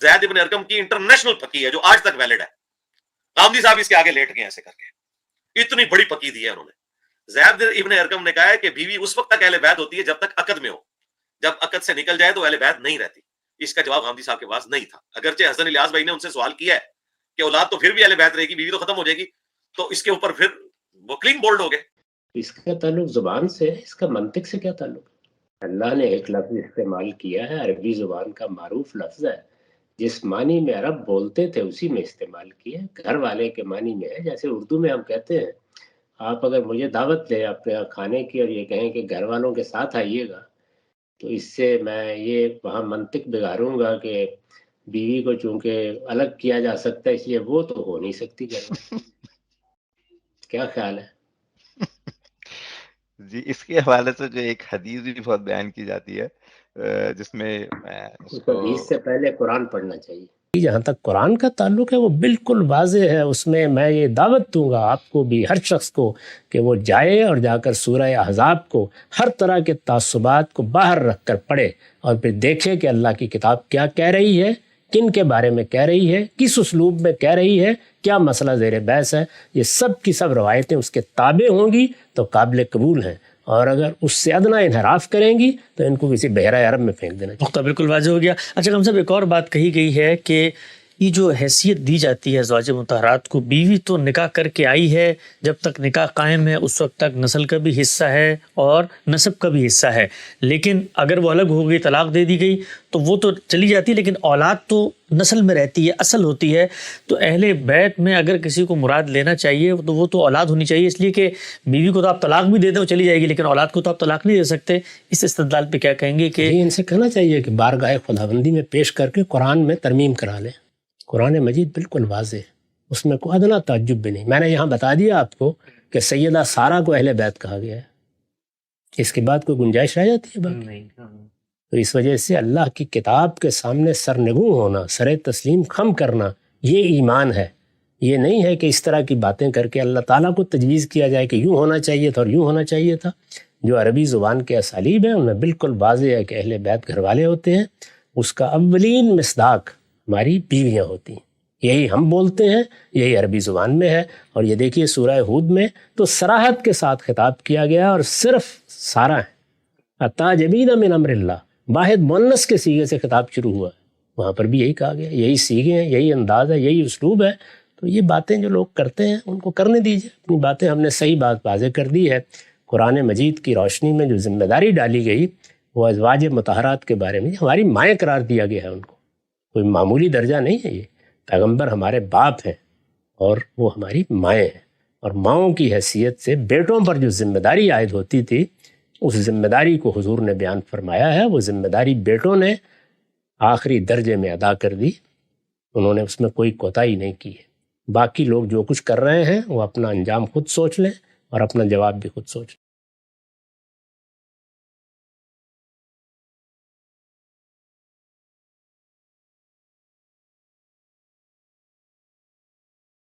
زید ابن ارقم کی انٹرنیشنل پکی ہے جو آج تک ویلڈ ہے. غامدی صاحب اس کے آگے لیٹ گئے ایسے کر کے, اتنی بڑی پکی دی ہے انہوں نے. زید ابن ارقم نے کہا ہے کہ بیوی اس وقت تک اہل بیت ہوتی ہے جب تک عقد میں ہو, جب عقد سے نکل جائے تو اہل بیت نہیں رہتی. اس کا جواب غامدی صاحب کے پاس نہیں تھا, اگرچہ حسن الیاس بھائی نے ان سے سوال کیا ہے کہ اولاد تو پھر بھی اہل بیت رہے گی, بیوی تو ختم ہو جائے گی, تو اس کے اوپر پھر وہ کلین بولڈ ہو گئے. اس کا تعلق زبان سے ہے, اس کا منطق سے کیا تعلق ہے؟ اللہ نے ایک لفظ استعمال کیا ہے, عربی زبان کا معروف لفظ ہے, جس معنی میں عرب بولتے تھے اسی میں استعمال کیا. گھر والے کے معنی میں ہے, جیسے اردو میں ہم کہتے ہیں آپ اگر مجھے دعوت دیں اپنے کھانے کی اور یہ کہیں کہ گھر والوں کے ساتھ آئیے گا, تو اس سے میں یہ وہاں منطق بگاڑوں گا کہ بیوی کو چونکہ الگ کیا جا سکتا ہے اس لیے وہ تو ہو نہیں سکتی گھر میں. کیا خیال ہے؟ جی اس کے حوالے سے جو ایک حدیث بھی بہت بیان کی جاتی ہے جس میں اس حدیث سے پہلے قرآن پڑھنا چاہیے. جہاں تک قرآن کا تعلق ہے وہ بالکل واضح ہے, اس میں یہ دعوت دوں گا آپ کو بھی, ہر شخص کو, کہ وہ جائے اور جا کر سورہ احزاب کو ہر طرح کے تعصبات کو باہر رکھ کر پڑھے اور پھر دیکھے کہ اللہ کی کتاب کیا کہہ رہی ہے, کن کے بارے میں کہہ رہی ہے, کس اسلوب میں کہہ رہی ہے, کیا مسئلہ زیر بحث ہے. یہ سب کی سب روایتیں اس کے تابع ہوں گی تو قابل قبول ہیں, اور اگر اس سے ادنا انحراف کریں گی تو ان کو کسی بحیرہ عرب میں پھینک دینا چاہیے. بالکل واضح ہو گیا. اچھا ہم صاحب ایک اور بات کہی گئی ہے کہ یہ جو حیثیت دی جاتی ہے ازواج مطہرات کو, بیوی تو نکاح کر کے آئی ہے, جب تک نکاح قائم ہے اس وقت تک نسل کا بھی حصہ ہے اور نسب کا بھی حصہ ہے, لیکن اگر وہ الگ ہو گئی, طلاق دے دی گئی تو وہ تو چلی جاتی ہے, لیکن اولاد تو نسل میں رہتی ہے, اصل ہوتی ہے. تو اہل بیت میں اگر کسی کو مراد لینا چاہیے تو وہ تو اولاد ہونی چاہیے, اس لیے کہ بیوی کو تو آپ طلاق بھی دے دیں وہ چلی جائے گی, لیکن اولاد کو تو آپ طلاق نہیں دے سکتے. اس استدلال پہ کیا کہیں گے کہ ان سے کہنا چاہیے کہ بارگاہ خداوندی میں پیش کر کے قرآن میں ترمیم کرا لیں. قرآن مجید بالکل واضح ہے, اس میں کوئی ادنا تعجب بھی نہیں. میں نے یہاں بتا دیا آپ کو کہ سیدہ سارہ کو اہل بیت کہا گیا ہے, اس کے بعد کوئی گنجائش رہ جاتی ہے باقی؟ تو اس وجہ سے اللہ کی کتاب کے سامنے سرنگوں ہونا, سر تسلیم خم کرنا, یہ ایمان ہے. یہ نہیں ہے کہ اس طرح کی باتیں کر کے اللہ تعالیٰ کو تجویز کیا جائے کہ یوں ہونا چاہیے تھا اور یوں ہونا چاہیے تھا. جو عربی زبان کے اسالیب ہیں ان میں بالکل واضح ہے کہ اہل بیت گھر والے ہوتے ہیں, اس کا اولین مصداق ہماری بیویاں ہوتی ہیں. یہی ہم بولتے ہیں, یہی عربی زبان میں ہے. اور یہ دیکھیے سورہ ہود میں تو صراحت کے ساتھ خطاب کیا گیا اور صرف سارہ ہے. اتعجبین من امر اللہ, واحد مؤنث کے صیغے سے خطاب شروع ہوا ہے, وہاں پر بھی یہی کہا گیا. یہی صیغے ہیں, یہی انداز ہے, یہی اسلوب ہے. تو یہ باتیں جو لوگ کرتے ہیں ان کو کرنے دیجیے, اپنی باتیں ہم نے صحیح بات واضح کر دی ہے. قرآن مجید کی روشنی میں جو ذمہ داری ڈالی گئی وہ ازواج مطہرات کے بارے میں ہماری مائیں قرار دیا گیا ہے. ان کو کوئی معمولی درجہ نہیں ہے, یہ پیغمبر ہمارے باپ ہیں اور وہ ہماری مائیں ہیں, اور ماؤں کی حیثیت سے بیٹوں پر جو ذمہ داری عائد ہوتی تھی اس ذمہ داری کو حضور نے بیان فرمایا ہے. وہ ذمہ داری بیٹوں نے آخری درجے میں ادا کر دی, انہوں نے اس میں کوئی کوتاہی نہیں کی ہے. باقی لوگ جو کچھ کر رہے ہیں وہ اپنا انجام خود سوچ لیں اور اپنا جواب بھی خود سوچ لیں.